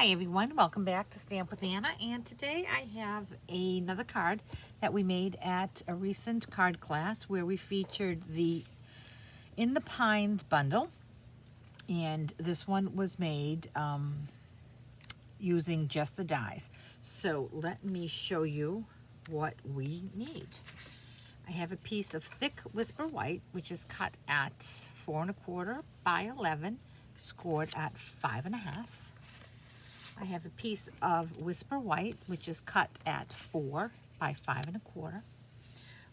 Hi everyone, welcome back to Stamp with Anna, and today I have another card that we made at a recent card class where we featured the In the Pines bundle, and this one was made using just the dies. So let me show you what we need. I have a piece of thick Whisper White, which is cut at 4 1/4 by 11, scored at 5 1/2. I have a piece of Whisper White, which is cut at 4 by 5 1/4.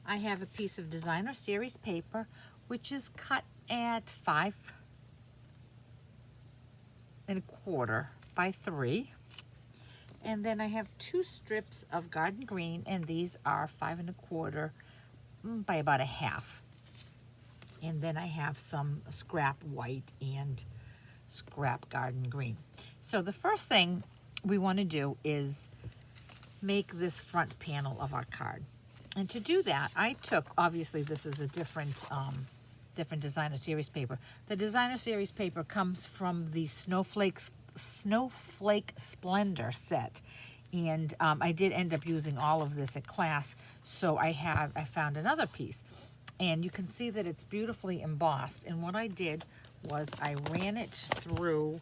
I have a piece of Designer Series paper, which is cut at 5 1/4 by 3. And then I have 2 strips of Garden Green, and these are 5 1/4 by about 1/2. And then I have some scrap white and scrap Garden Green. So the first thing we want to do is make this front panel of our card. And to do that, I took, obviously this is a different Designer Series paper. The Designer Series paper comes from the Snowflake Splendor set. And I did end up using all of this at class, so I found another piece. And you can see that it's beautifully embossed. And what I did was I ran it through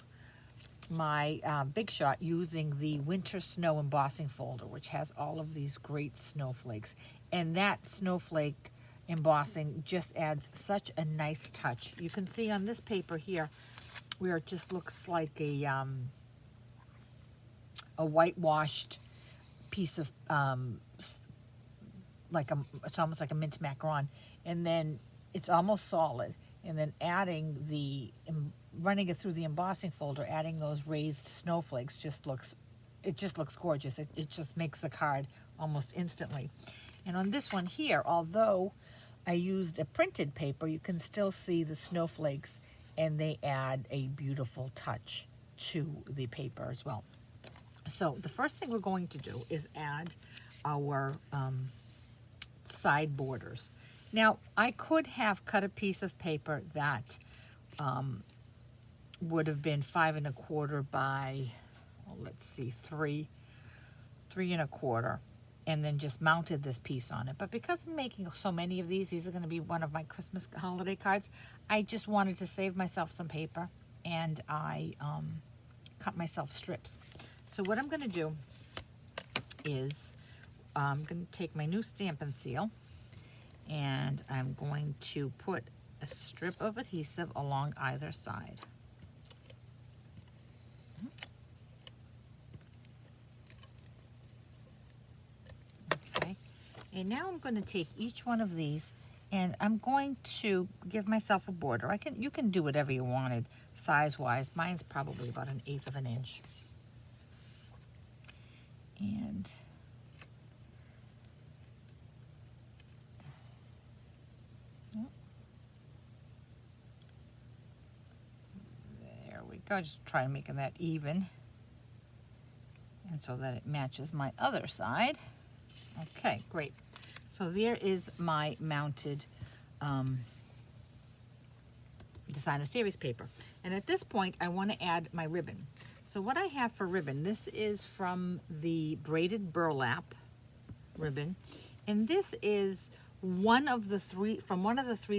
my Big Shot using the Winter Snow embossing folder, which has all of these great snowflakes. And that snowflake embossing just adds such a nice touch. You can see on this paper here where it just looks like a whitewashed piece of it's almost like a mint macaron, and then it's almost solid. And then running it through the embossing folder, adding those raised snowflakes just looks gorgeous. It just makes the card almost instantly. And on this one here, although I used a printed paper, you can still see the snowflakes, and they add a beautiful touch to the paper as well. So the first thing we're going to do is add our side borders. Now, I could have cut a piece of paper that would have been 5 1/4 by, well, let's see, 3 1/4, and then just mounted this piece on it. But because I'm making so many of these are going to be one of my Christmas holiday cards, I just wanted to save myself some paper, and I cut myself strips. So what I'm going to do is I'm going to take my new Stampin' Seal, and I'm going to put a strip of adhesive along either side. Okay, and now I'm going to take each one of these, and I'm going to give myself a border. You can do whatever you wanted size-wise. Mine's probably about 1/8 of an inch. And there we go. Just try making that even, and so that it matches my other side. Okay, great. So there is my mounted Designer Series paper. And at this point, I want to add my ribbon. So what I have for ribbon, this is from the braided burlap ribbon, and this is one of the 3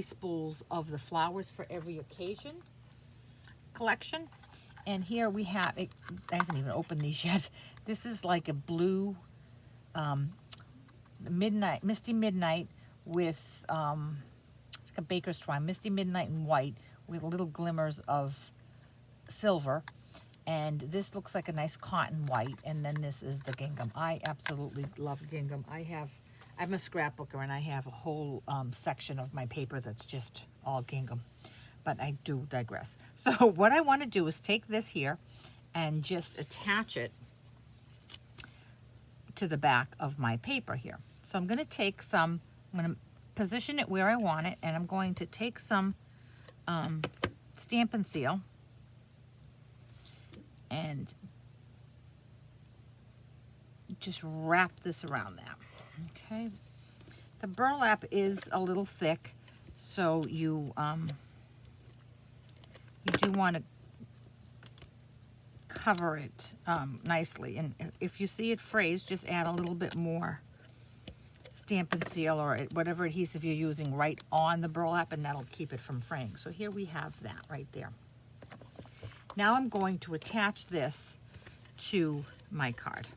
spools of the Flowers for Every Occasion collection. And here we have it. I haven't even opened these yet. This is like a blue misty midnight with it's like a baker's twine, misty midnight in white with little glimmers of silver. And this looks like a nice cotton white, and then this is the gingham. I absolutely love gingham. I'm a scrapbooker, and I have a whole section of my paper that's just all gingham, but I do digress. So what I want to do is take this here and just attach it to the back of my paper here. So I'm going to take some, I'm going to position it where I want it, and I'm going to take some Stampin' Seal and just wrap this around that. Okay, the burlap is a little thick, so you do want to cover it nicely. And if you see it phrased, just add a little bit more Stampin' Seal or whatever adhesive you're using right on the burlap, and that'll keep it from fraying. So here we have that right there. Now I'm going to attach this to my card.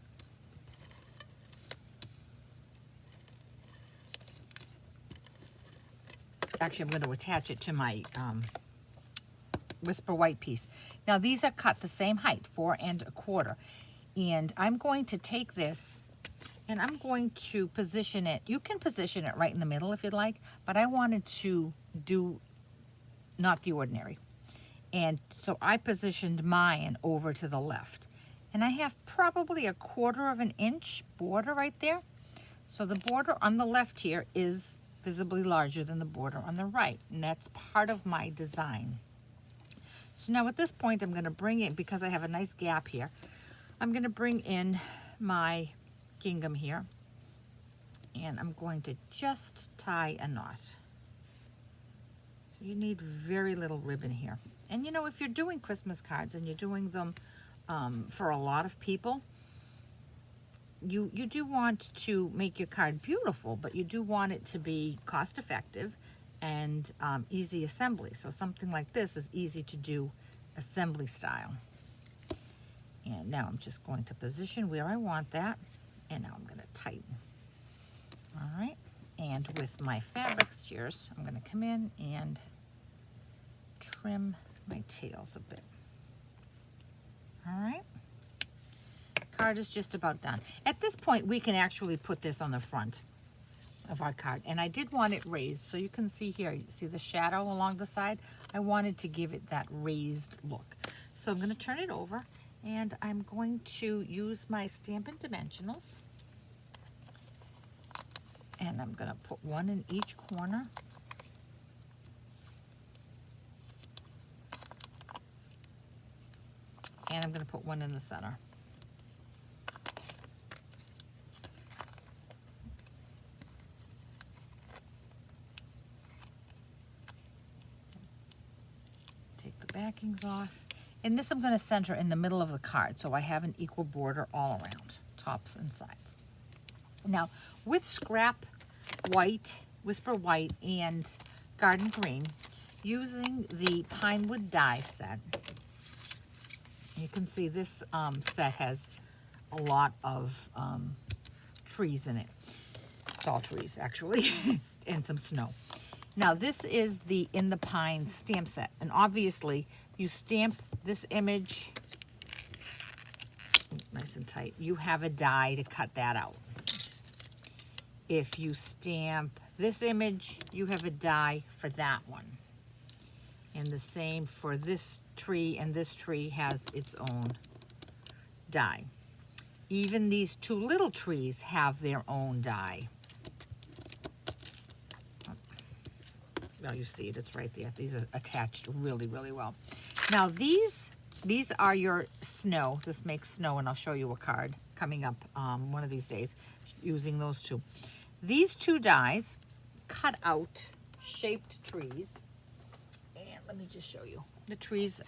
Actually, I'm going to attach it to my Whisper White piece. Now these are cut the same height, 4 1/4. And I'm going to take this and I'm going to position it. You can position it right in the middle if you'd like, but I wanted to do not the ordinary. And so I positioned mine over to the left. And I have probably 1/4 inch border right there. So the border on the left here is visibly larger than the border on the right. And that's part of my design. So now at this point, I'm going to bring in, because I have a nice gap here, I'm going to bring in my gingham here, and I'm going to just tie a knot. So you need very little ribbon here. And you know, if you're doing Christmas cards and you're doing them for a lot of people, you do want to make your card beautiful, but you do want it to be cost effective and easy assembly. So something like this is easy to do assembly style. And now I'm just going to position where I want that. And now I'm going to tighten. All right. And with my fabric shears, I'm going to come in and trim my tails a bit. All right. Card is just about done. At this point, we can actually put this on the front of our card. And I did want it raised, so you can see here, you see the shadow along the side? I wanted to give it that raised look. So I'm going to turn it over, and I'm going to use my Stampin' Dimensionals. And I'm going to put one in each corner. And I'm going to put one in the center. Take the backings off. And this I'm going to center in the middle of the card, so I have an equal border all around, tops and sides. Now, with scrap white, Whisper White, and Garden Green, using the pine wood die set, you can see this set has a lot of trees in it. It's all trees, actually, and some snow. Now, this is the In the Pine stamp set, and obviously, you stamp this image nice and tight. You have a die to cut that out. If you stamp this image, you have a die for that one. And the same for this tree, and this tree has its own die. Even these two little trees have their own die. Well, you see it, it's right there. These are attached really, really well. Now these are your snow. This makes snow, and I'll show you a card coming up one of these days using those two. These two dies cut out shaped trees. And let me just show you. The trees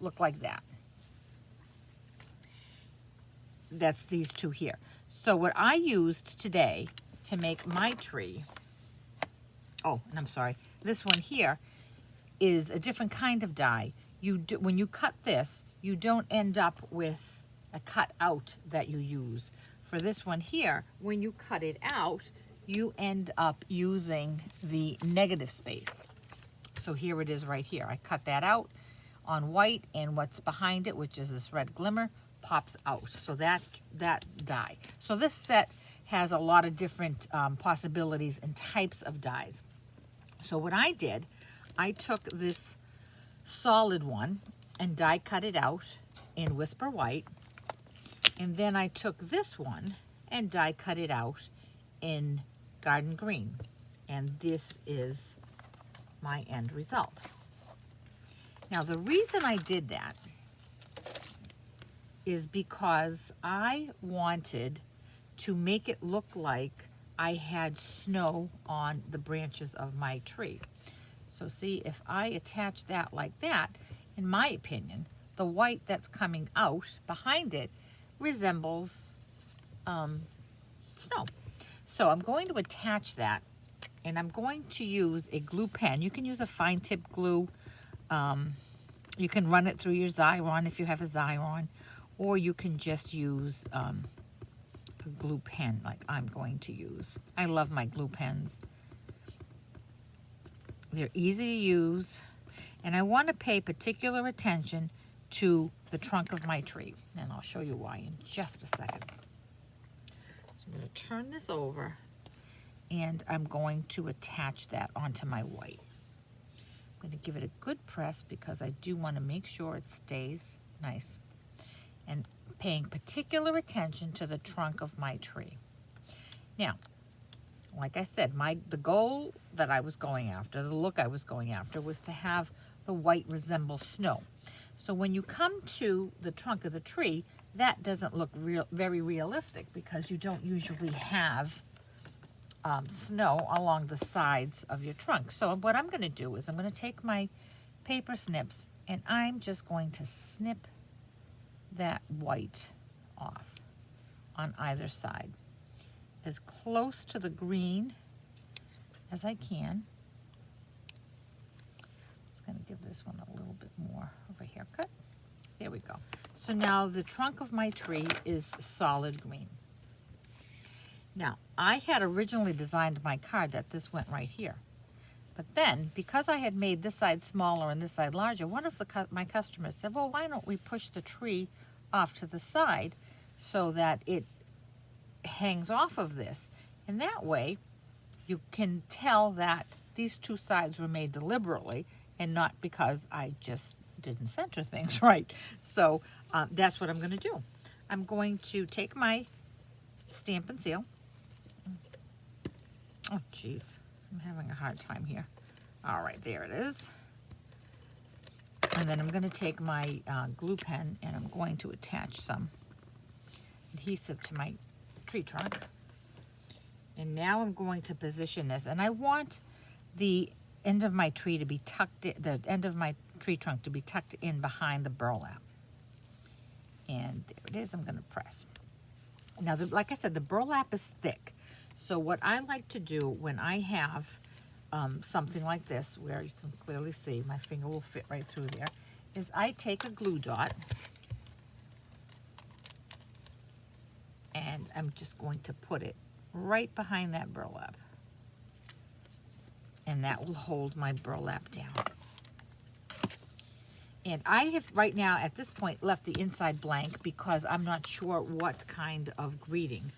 look like that. That's these two here. So what I used today to make my tree, oh, and I'm sorry, this one here is a different kind of die. When you cut this, you don't end up with a cut out that you use. For this one here, when you cut it out, you end up using the negative space. So here it is right here. I cut that out on white, and what's behind it, which is this red glimmer, pops out. So that die. So this set has a lot of different possibilities and types of dies. So what I did, I took this solid one and die cut it out in Whisper White, and then I took this one and die cut it out in Garden Green, and this is my end result. Now the reason I did that is because I wanted to make it look like I had snow on the branches of my tree. So see, if I attach that like that, in my opinion, the white that's coming out behind it resembles snow. So I'm going to attach that, and I'm going to use a glue pen. You can use a fine tip glue. You can run it through your Xyron if you have a Xyron, or you can just use a glue pen like I'm going to use. I love my glue pens. They're easy to use, and I want to pay particular attention to the trunk of my tree, and I'll show you why in just a second. So I'm going to turn this over, and I'm going to attach that onto my white. I'm going to give it a good press because I do want to make sure it stays nice, and paying particular attention to the trunk of my tree. Now, like I said, the goal that I was going after, the look I was going after, was to have the white resemble snow. So when you come to the trunk of the tree, that doesn't look very realistic because you don't usually have snow along the sides of your trunk. So what I'm going to do is I'm going to take my paper snips, and I'm just going to snip that white off on either side, as close to the green as I can. Just going to give this one a little bit more of a haircut. There we go. So now the trunk of my tree is solid green. Now, I had originally designed my card that this went right here. But then, because I had made this side smaller and this side larger, one of my customers said, well, why don't we push the tree off to the side so that it hangs off of this? And that way, you can tell that these two sides were made deliberately and not because I just didn't center things right. So that's what I'm going to do. I'm going to take my stamp and seal. Oh, geez, I'm having a hard time here. All right, there it is. And then I'm going to take my glue pen, and I'm going to attach some adhesive to my tree trunk. And now I'm going to position this, and I want the end of my tree to be tucked in, the end of my tree trunk to be tucked in behind the burlap. And there it is. I'm going to press. Now, like I said, the burlap is thick. So what I like to do when I have something like this, where you can clearly see my finger will fit right through there, is I take a glue dot, and I'm just going to put it right behind that burlap. And that will hold my burlap down. And I have right now at this point left the inside blank because I'm not sure what kind of greeting.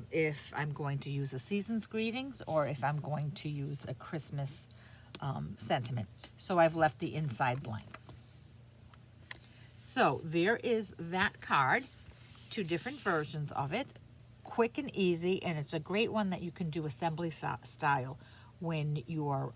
If I'm going to use a season's greetings or if I'm going to use a Christmas sentiment. So I've left the inside blank. So there is that card, 2 different versions of it, quick and easy, and it's a great one that you can do assembly style when you're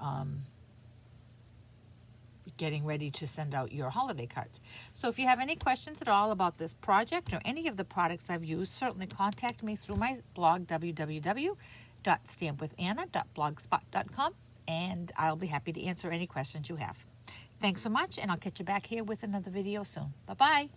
getting ready to send out your holiday cards. So if you have any questions at all about this project or any of the products I've used, certainly contact me through my blog, www.stampwithanna.blogspot.com, and I'll be happy to answer any questions you have. Thanks so much, and I'll catch you back here with another video soon. Bye-bye.